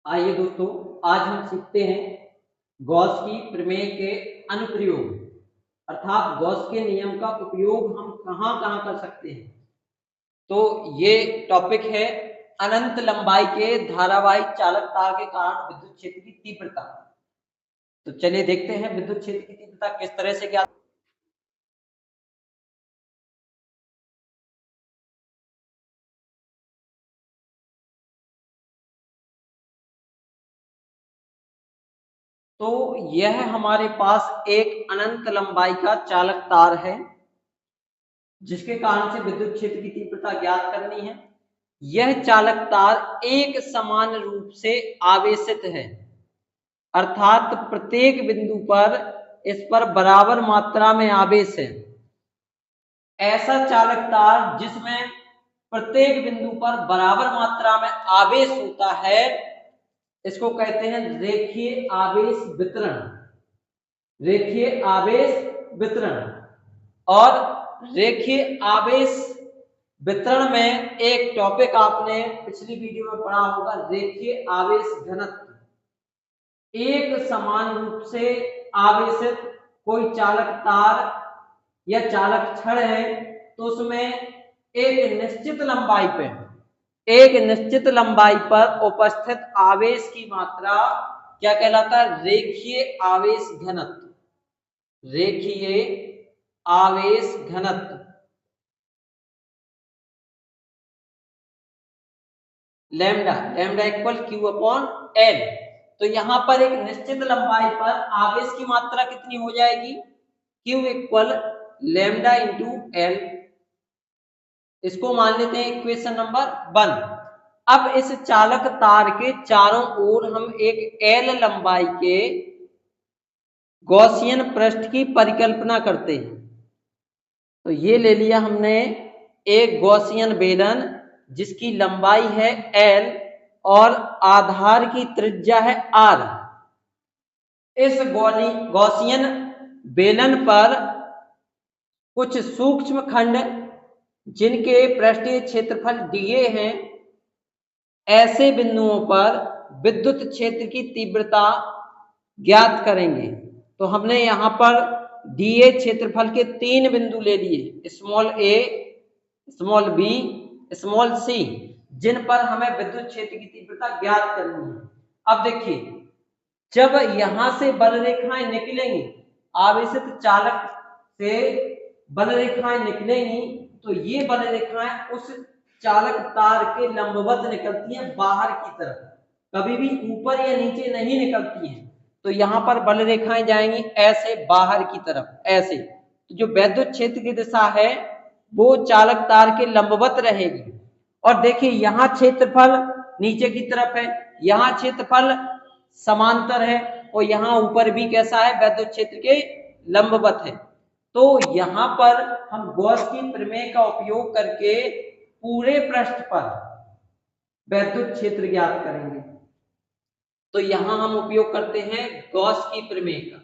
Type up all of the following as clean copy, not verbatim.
आइए दोस्तों, आज हम सीखते हैं गॉस की प्रमेय के अनुप्रयोग, अर्थात गॉस के नियम का उपयोग हम कहाँ-कहाँ कर सकते हैं। तो ये टॉपिक है अनंत लंबाई के धारावाही चालक तार के कारण विद्युत क्षेत्र की तीव्रता। तो चलिए देखते हैं विद्युत क्षेत्र की तीव्रता किस तरह से ज्ञात। तो यह हमारे पास एक अनंत लंबाई का चालक तार है जिसके कारण से विद्युत क्षेत्र की तीव्रता ज्ञात करनी है। यह चालक तार एक समान रूप से आवेशित है, अर्थात प्रत्येक बिंदु पर इस पर बराबर मात्रा में आवेश है। ऐसा चालक तार जिसमें प्रत्येक बिंदु पर बराबर मात्रा में आवेश होता है, इसको कहते हैं रेखीय आवेश वितरण। रेखीय आवेश वितरण और रेखीय आवेश वितरण में एक टॉपिक आपने पिछली वीडियो में पढ़ा होगा, रेखीय आवेश घनत्व। एक समान रूप से आवेशित कोई चालक तार या चालक छड़ है तो उसमें एक निश्चित लंबाई पर उपस्थित आवेश की मात्रा क्या कहलाता है? रेखीय आवेश घनत्व। रेखीय आवेश घनत्व lambda equal Q upon L. तो यहां पर एक निश्चित लंबाई पर आवेश की मात्रा कितनी हो जाएगी? Q equal lambda into L. इसको मान लेते हैं इक्वेशन नंबर 1। अब इस चालक तार के चारों ओर हम एक एल लंबाई के गॉसियन पृष्ठ की परिकल्पना करते हैं। तो ये ले लिया हमने एक गॉसियन बेलन जिसकी लंबाई है एल और आधार की त्रिज्या है आर। इस गॉसियन बेलन पर कुछ सूक्ष्म खंड जिनके पृष्ठीय क्षेत्रफल डीए हैं, ऐसे बिंदुओं पर विद्युत क्षेत्र की तीव्रता ज्ञात करेंगे। तो हमने यहां पर डीए क्षेत्रफल के 3 बिंदु ले लिए, स्मॉल ए, स्मॉल बी, स्मॉल सी, जिन पर हमें विद्युत क्षेत्र की तीव्रता ज्ञात करनी है। अब देखिए, जब यहां से बल रेखाएं निकलेंगी, आवेशित चालक से बल रेखाएं निकलेंगी, तो ये बल रेखाएं उस चालक तार के लंबवत निकलती हैं बाहर की तरफ, कभी भी ऊपर या नीचे नहीं निकलती हैं। तो यहां पर बल रेखाएं जाएंगी ऐसे बाहर की तरफ, ऐसे। तो जो वैद्युत क्षेत्र की दिशा है वो चालक तार के लंबवत रहेगी। और देखिए, यहां क्षेत्रफल नीचे की तरफ है, यहां क्षेत्रफल समांतर है और यहां ऊपर भी कैसा है? वैद्युत क्षेत्र के लंबवत है। तो यहां पर हम गॉस की प्रमेय का उपयोग करके पूरे पृष्ठ पर वैद्युत क्षेत्र ज्ञात करेंगे। तो यहां हम उपयोग करते हैं गॉस की प्रमेय का।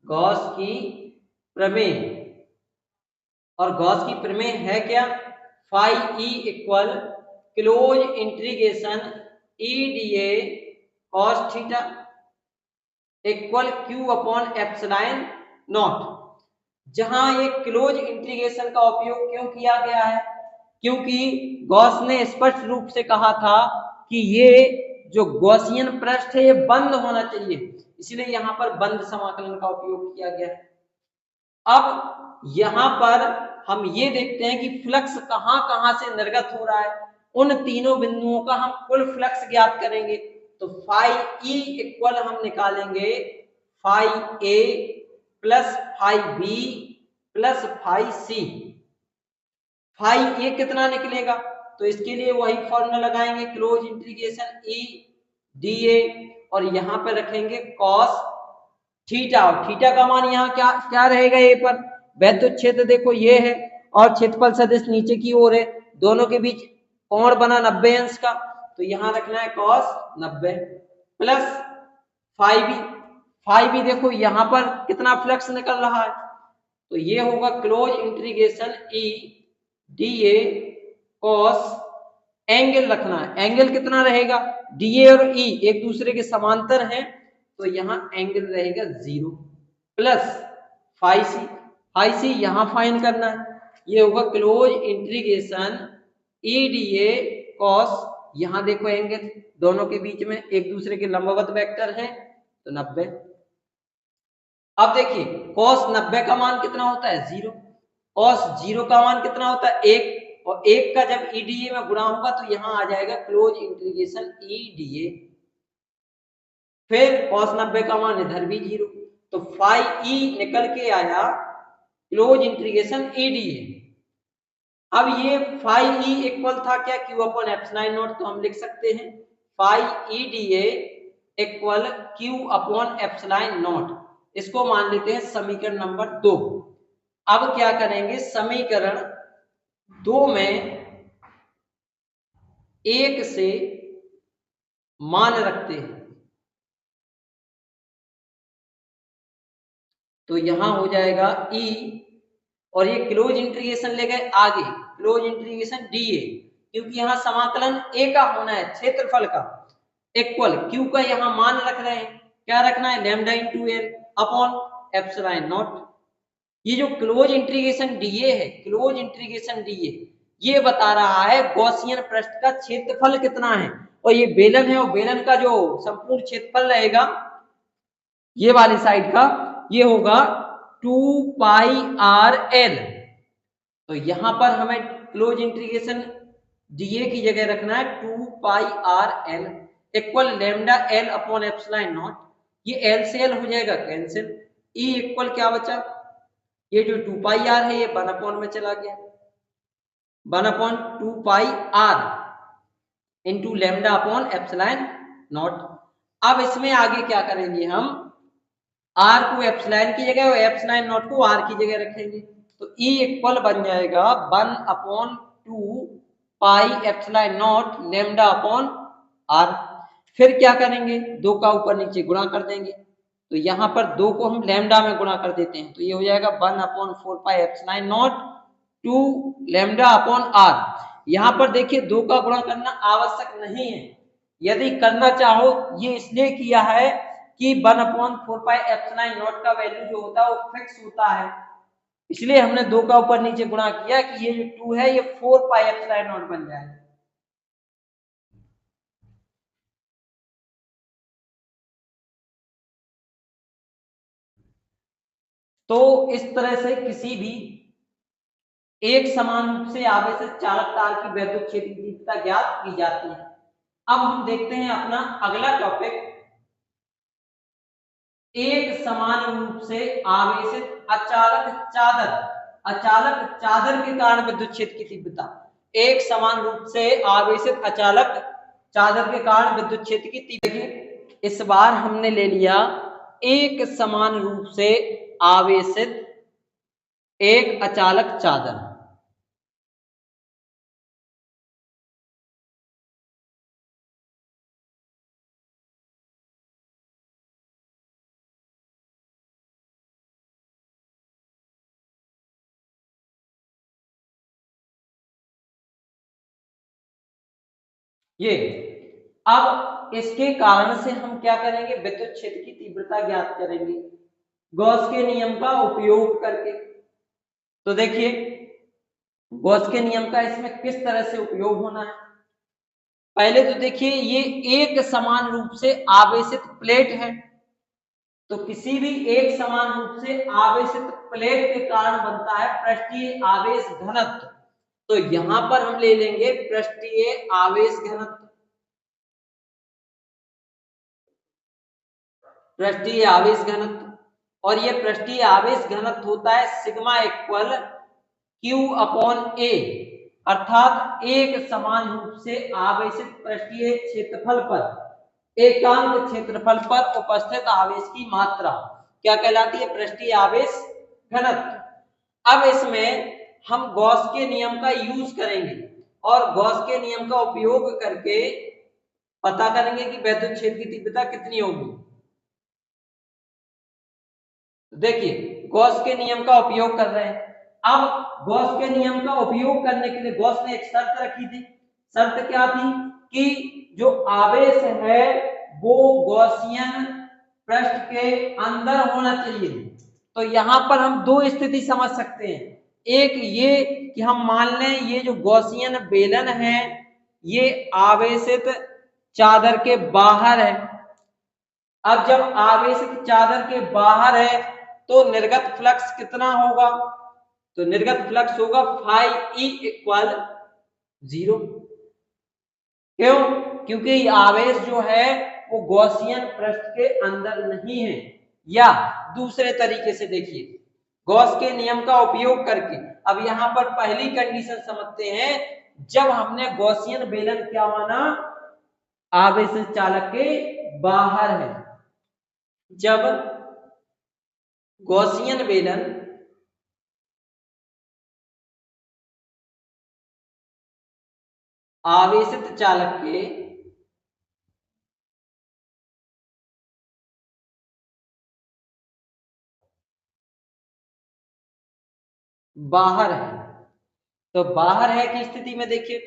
गॉस की प्रमेय, और गॉस की प्रमेय है क्या? Phi E equal close integration E D A cos theta equal Q upon epsilon naught. जहां ये क्लोज इंटीग्रेशन का उपयोग क्यों किया गया है? क्योंकि गॉस ने स्पष्ट रूप से कहा था कि ये जो गॉसियन पृष्ठ है ये बंद होना चाहिए, इसलिए यहां पर बंद समाकलन का उपयोग किया गया है। अब यहां पर हम ये देखते हैं कि फ्लक्स कहां कहां से निर्गत हो रहा है। उन तीनों बिंदुओं का हम कुल फ्लक्स ज्ञात करेंगे। तो फाई ई इक्वल हम निकालेंगे phi A plus phi B plus phi C. Phi A कितना निकलेगा? तो इसके लिए वही फॉर्मूला लगाएंगे, close integration E D A, और यहां पर रखेंगे कॉस थीटा। और थीटा का मान यहाँ क्या क्या रहेगा? ए पर वैद्युत क्षेत्र देखो ये है और क्षेत्रफल सदिश नीचे की ओर है, दोनों के बीच कोण बना 90 अंश का। तो यहां रखना है कॉस 90 प्लस फाई भी देखो यहां पर कितना फ्लक्स निकल रहा है। तो ये होगा close integration E D A cos angle रखना है। एंगल कितना रहेगा, डीए और ई एक दूसरे के समांतर हैं, तो यहाँ एंगल रहेगा 0 प्लस फाई सी। फाई सी यहाँ फाइन करना है, ये होगा close integration E D A cos, यहाँ देखो एंगल दोनों के बीच में एक दूसरे के लंबवत वेक्टर हैं तो 90। अब देखिए cos 90 का मान कितना होता है 0, cos 0 का मान कितना होता है 1, और 1 का जब ईडीए में गुणा होगा तो यहां आ जाएगा क्लोज इंटीग्रेशन ईडीए, फिर cos 90 का मान इधर भी 0, तो फाई ई निकल के आया क्लोज इंटीग्रेशन ईडीए। अब ये फाई ई इक्वल था क्या क्यू अपॉन एप्सिलॉन नॉट, तो हम लिख सकते हैं phi E D A equal Q upon epsilon naught, इसको मान लेते हैं समीकरण नंबर 2। अब क्या करेंगे, समीकरण 2 में 1 से मान रखते हैं, तो यहां हो जाएगा ई, और ये क्लोज इंटीग्रेशन ले गए आगे, क्लोज इंटीग्रेशन डी ए, क्योंकि यहां समाकलन ए का होना है क्षेत्रफल का, इक्वल क्यू का यहां मान रख रहे हैं, क्या रखना है lambda into L upon epsilon naught. ये जो क्लोज इंटीग्रेशन डीए है, क्लोज इंटीग्रेशन डीए ये बता रहा है गॉसियन पृष्ठ का क्षेत्रफल कितना है, और ये बेलन है, और बेलन का जो संपूर्ण क्षेत्रफल रहेगा ये वाली साइड का ये होगा 2 पाई आर एल। तो यहां पर हमें क्लोज इंटीग्रेशन डीए की जगह रखना है 2 pi R L equal lambda L upon epsilon naught, ये एल से एल हो जाएगा कैंसिल, ई इक्वल क्या बचा, ये जो 2 पाई आर है ये 1 अपॉन में चला गया, 1 upon 2 pi r into lambda upon epsilon naught. अब इसमें आगे क्या करेंगे, हम आर को एप्सिलॉन की जगह और एप्सिलॉन नॉट को आर की जगह रखेंगे, तो ई इक्वल बन जाएगा 1 upon 2 pi epsilon naught lambda upon r. फिर क्या करेंगे, 2 का ऊपर नीचे गुणा कर देंगे, तो यहां पर 2 को हम लैम्डा में गुणा कर देते हैं, तो ये हो जाएगा 1 upon 4 pi epsilon naught 2 lambda upon r. यहां पर देखिए 2 का गुणा करना आवश्यक नहीं है, यदि करना चाहो ये इसलिए किया है कि 1 अपॉन 4 पाई एप्सिलॉन नॉट का वैल्यू जो होता है वो फिक्स होता है, इसलिए हमने 2 का ऊपर नीचे गुणा किया कि ये जो 2 है ये 4 पाई एप्सिलॉन नॉट बन जाए। तो इस तरह से किसी भी एक समान रूप से आवेशित चालक तार की वैद्युत क्षेत्र की तीव्रता ज्ञात की जाती है। अब हम देखते हैं अपना अगला टॉपिक, एक समान रूप से आवेशित अचालक चादर के कारण विद्युत क्षेत्र की तीव्रता, एक समान रूप से आवेशित अचालक चादर के कारण विद्युत क्षेत्र की तीव्रता। इस बार हमने ले लिया एक समान रूप से आवेशित एक अचालक चादर, ये अब इसके कारण से हम क्या करेंगे, विद्युत क्षेत्र की तीव्रता ज्ञात करेंगे गॉस के नियम का उपयोग करके। तो देखिए गॉस के नियम का इसमें किस तरह से उपयोग होना है, पहले तो देखिए ये एक समान रूप से आवेशित प्लेट है, तो किसी भी एक समान रूप से आवेशित प्लेट के कारण बनता है पृष्ठीय आवेश घनत्व, तो यहां पर हम ले लेंगे पृष्ठीय आवेश घनत्व, पृष्ठीय आवेश घनत्व, और ये पृष्ठीय आवेश घनत्व होता है सिग्मा इक्वल क्यू अपॉन ए, अर्थात एक समान रूप से आवेशित पृष्ठीय क्षेत्रफल पर एकांक क्षेत्रफल पर उपस्थित आवेश की मात्रा क्या कहलाती है, पृष्ठीय आवेश घनत्व। अब इसमें हम गॉस के नियम का यूज करेंगे और गॉस के नियम का उपयोग करके पता करेंगे कि विद्युत क्षेत्र की तीव्रता कितनी होगी। देखिए गॉस के नियम का उपयोग कर रहे हैं, अब गॉस के नियम का उपयोग करने के लिए गॉस ने एक शर्त रखी थी, शर्त क्या थी कि जो आवेश है वो गॉसियन पृष्ठ के अंदर होना चाहिए। तो यहां पर हम दो स्थिति समझ सकते हैं, एक ये कि हम मान लें ये जो गॉसियन बेलन है ये आवेशित चादर के बाहर है। अब जब आवेशित चादर के बाहर है तो निर्गत फ्लक्स कितना होगा, तो निर्गत फ्लक्स होगा फाई ई इक्वल 0। क्यों, क्योंकि आवेश जो है वो गॉसियन पृष्ठ के अंदर नहीं है। या दूसरे तरीके से देखिए, गॉस के नियम का उपयोग करके अब यहां पर पहली कंडीशन समझते हैं, जब हमने गॉसियन बेलन क्या माना, आवेशित चालक के बाहर है। जब गॉसियन बेलन आवेशित चालक के बाहर है, तो बाहर है की स्थिति में देखिए,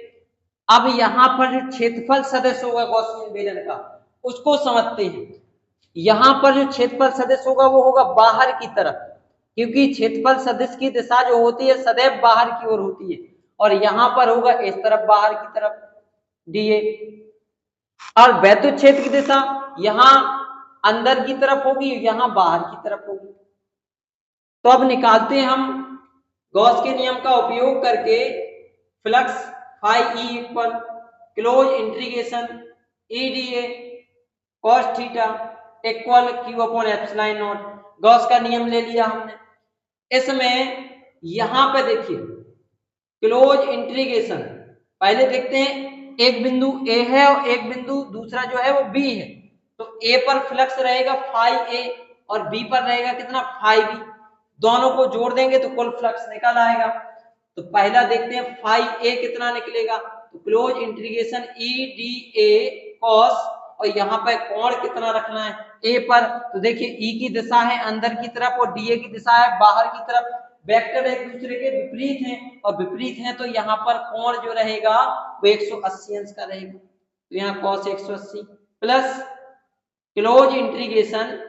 अब यहां पर जो क्षेत्रफल सदस्य होगा गॉसियन बेलन का उसको समझते हैं। यहां पर जो क्षेत्रफल सदिश होगा वो होगा बाहर की तरफ, क्योंकि क्षेत्रफल सदिश की दिशा जो होती है सदैव बाहर की ओर होती है, और यहां पर होगा इस तरफ बाहर की तरफ डीए। और वैद्युत क्षेत्र की दिशा यहां अंदर की तरफ होगी, यहां बाहर की तरफ होगी। तो अब निकालते हैं हम गॉस के नियम का उपयोग करके flux phi E equal close integration E D A cos theta equal Q upon epsilon naught. Gauss का नियम ले लिया हमने। इसमें यहां पे देखिए क्लोज इंटीग्रेशन, पहले देखते हैं एक बिंदु ए है और एक बिंदु दूसरा जो है वो बी है, तो ए पर फ्लक्स रहेगा फाई ए और बी पर रहेगा कितना फाई बी, दोनों को जोड़ देंगे तो कुल फ्लक्स निकल आएगा। तो पहला देखते हैं फाई ए कितना निकलेगा, तो close integration E D A cos, और यहाँ पर कोण कितना रखना है ए पर, तो देखिए ई की दिशा है अंदर की तरफ और डीए की दिशा है बाहर की तरफ, वेक्टर एक दूसरे के विपरीत हैं और विपरीत हैं, तो यहाँ पर कोण जो रहेगा वो 180 अंश का रहेगा। तो यहाँ cos 180 plus close integration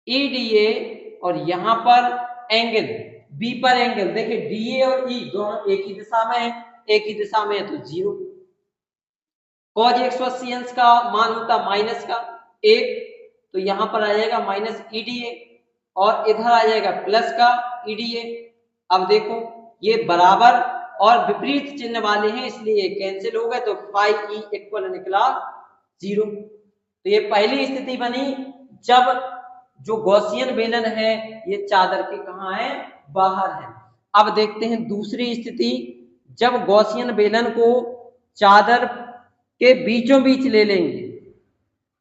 E D A, और यहाँ पर एंगल बी पर एंगल देखिए डीए और ई दोनों एक ही दिशा में है, एक ही दिशा में है तो 0। cos 180 अंश का मान होता माइनस का 1, तो यहाँ पर आ जाएगा माइनस ईडीए और इधर आ जाएगा प्लस का ईडीए। अब देखो ये बराबर और विपरीत चिन्ह वाले हैं इसलिए ये कैंसिल हो गए, तो फाई ई इक्वल निकला 0। तो ये पहली स्थिति बनी जब जो गॉसियन बेलन है ये चादर के कहाँ है, बाहर है। अब देखते हैं दूसरी स्थिति, जब गॉसियन बेलन को चादर के बीचों बीच ले लेंगे,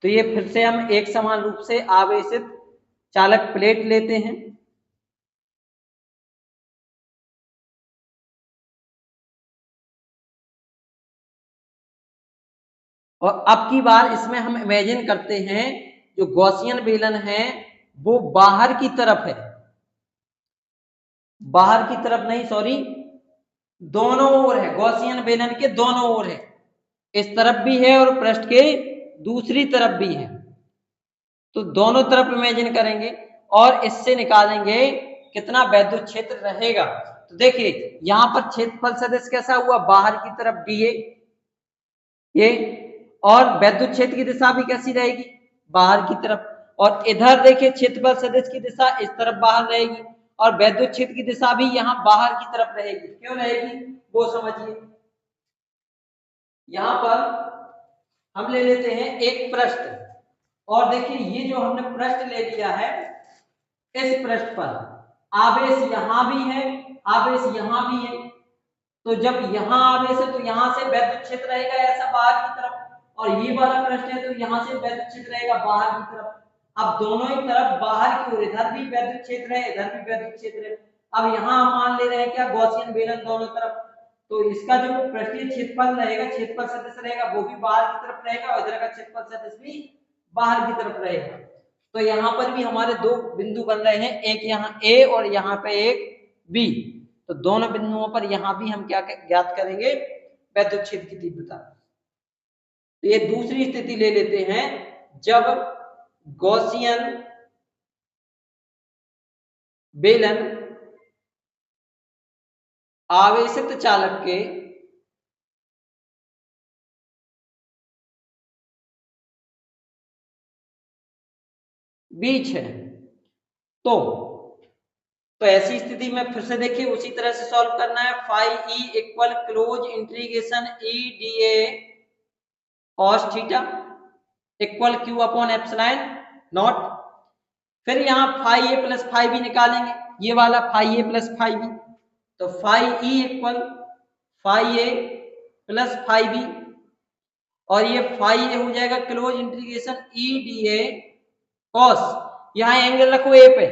तो ये फिर से हम एक समान रूप से आवेशित चालक प्लेट लेते हैं। और अब की बार इसमें हम इमेजिन करते हैं जो गॉसियन बेलन है वो बाहर की तरफ है, बाहर की तरफ नहीं सॉरी, दोनों ओर है, गॉसियन बेलन के दोनों ओर है, इस तरफ भी है और पृष्ठ के दूसरी तरफ भी है। तो दोनों तरफ इमेजिन करेंगे और इससे निकालेंगे कितना वैद्युत क्षेत्र रहेगा। तो देखिए यहां पर क्षेत्रफल सदिश कैसा हुआ, बाहर की तरफ डीए ये, और वैद्युत क्षेत्र की दिशा भी कैसी रहेगी, बाहर की तरफ, और इधर देखिए क्षेत्रफल सदिश की दिशा इस तरफ बाहर रहेगी और वैद्युत क्षेत्र की दिशा भी यहाँ बाहर की तरफ रहेगी। क्यों रहेगी वो समझिए। यहां पर हम ले लेते हैं एक पृष्ठ, और देखिए ये जो हमने पृष्ठ ले लिया है इस पृष्ठ पर आवेश यहां भी है, आवेश यहां भी है, तो जब यहां आवेश है तो यहां से वैद्युत क्षेत्र रहेगा ऐसा बाहर की तरफ, और ये वाला पृष्ठ है तो यहां से वैद्युत क्षेत्र रहेगा बाहर की तरफ। अब दोनों ही तरफ बाहर की ओर, इधर भी वैद्युत क्षेत्र है इधर भी वैद्युत क्षेत्र है। अब यहां हम मान ले रहे हैं क्या, गॉसियन बेलन दोनों तरफ, तो इसका जो पृष्ठीय क्षेत्रफल रहेगा, क्षेत्रफल सदिश रहेगा वो भी बाहर की तरफ रहेगा और इधर का क्षेत्रफल सदिश भी बाहर की तरफ रहेगा। तो यहाँ पर भी हमारे दो बिंदु बन रहे हैं, एक यहाँ ए और यहाँ पे एक बी, तो दोनों बिंदुओं पर यहाँ भी हम क्या ज्ञात करेंगे, विद्युत क्षेत्र की तीव्रता। तो ये दूसरी स्थिति ले लेते हैं जब गॉसियन बेलन आवेशित चालक के बीच है। तो ऐसी स्थिति में फिर से देखिए उसी तरह से सॉल्व करना है। Phi E equal close integration E D A cos theta equal Q upon epsilon naught. फिर यहाँ phi A plus phi B निकालेंगे, ये वाला phi A plus phi B. तो phi E equal phi A plus phi B और ये phi A हो जाएगा close integration E D A cos, यहाँ एंगल रखो ए पे,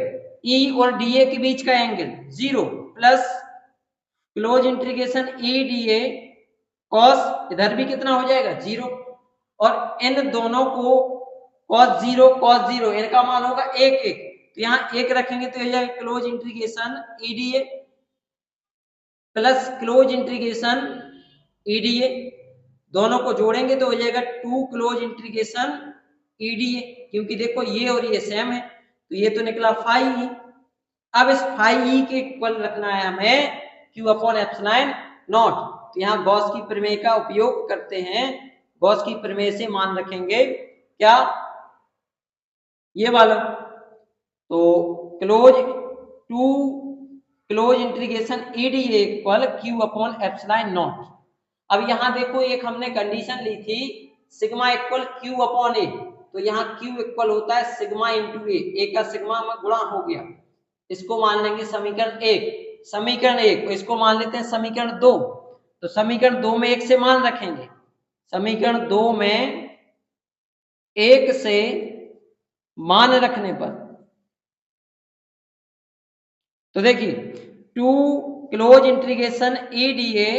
ई और डी ए के बीच का angle 0 plus close integration E D A cos, इधर भी कितना हो जाएगा 0 और इन दोनों को cos 0 इनका मान होगा 1 तो यहाँ 1 रखेंगे तो हो जाएगा close integration EDA plus close integration EDA, दोनों को जोड़ेंगे तो हो जाएगा 2 क्लोज इंटीग्रेशन ईडीए, क्योंकि देखो ये और ये सेम है तो ये तो निकला फाई ई। अब इस फाई ई के इक्वल रखना है हमें क्यू अपॉन एप्सिलॉन नॉट। तो यहाँ गॉस की प्रमेय का उपयोग करते हैं, गॉस की प्रमेय से मान रखेंगे क्या, ये वाला। तो close integration EDA equal Q upon epsilon naught. अब यहाँ देखो एक हमने कंडीशन ली थी सिग्मा इक्वल क्यू अपॉन ए, तो यहाँ क्यू इक्वल होता है सिग्मा इंटू ए का सिग्मा में गुणा हो गया, इसको मान लेंगे समीकरण 1, समीकरण 1 इसको मान लेते हैं समीकरण 2। तो समीकरण 2 में 1 से मान रखेंगे, समीकरण 2 में 1 से मान रखने पर तो देखिए 2 close integration E D A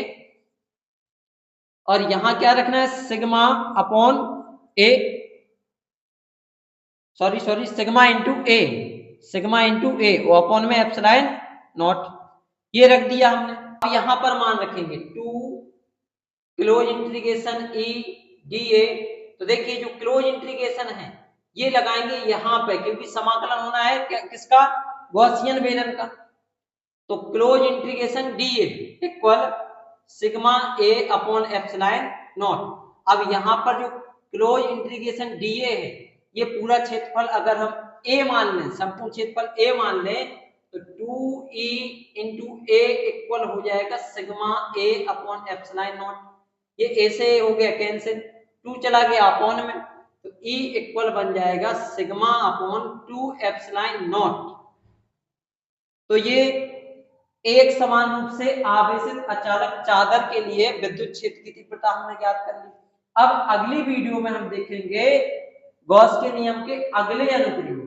और यहां क्या रखना है सिग्मा अपॉन ए, सॉरी सिग्मा इंटू ए और अपॉन में एप्सिलॉन नॉट, ये रख दिया हमने। अब यहां पर मान रखेंगे 2 close integration E D A. तो देखिए जो क्लोज इंटीग्रेशन है ये लगाएंगे यहां पे, क्योंकि समाकलन होना है किसका, गॉसियन बेलन का। तो close integration D A equal sigma A upon epsilon naught. अब यहां पर जो क्लोज इंटीग्रेशन डी ए है ये पूरा क्षेत्रफल अगर हम ए मान लें, संपूर्ण क्षेत्रफल ए मान लें, तो 2e इंटू ए इक्वल हो जाएगा सिग्मा ए अपॉन एप्सिलॉन नॉट। ये ए से हो गया कैंसिल, 2 चला गया अपॉन में, तो e इक्वल बन जाएगा सिग्मा अपॉन 2 एप्सिलॉन नॉट। तो ये एक समान रूप से आवेशित अचालक चादर के लिए विद्युत क्षेत्र की तीव्रता हमने ज्ञात कर ली। अब अगली वीडियो में हम देखेंगे गॉस के नियम के अगले अनुप्रयोग।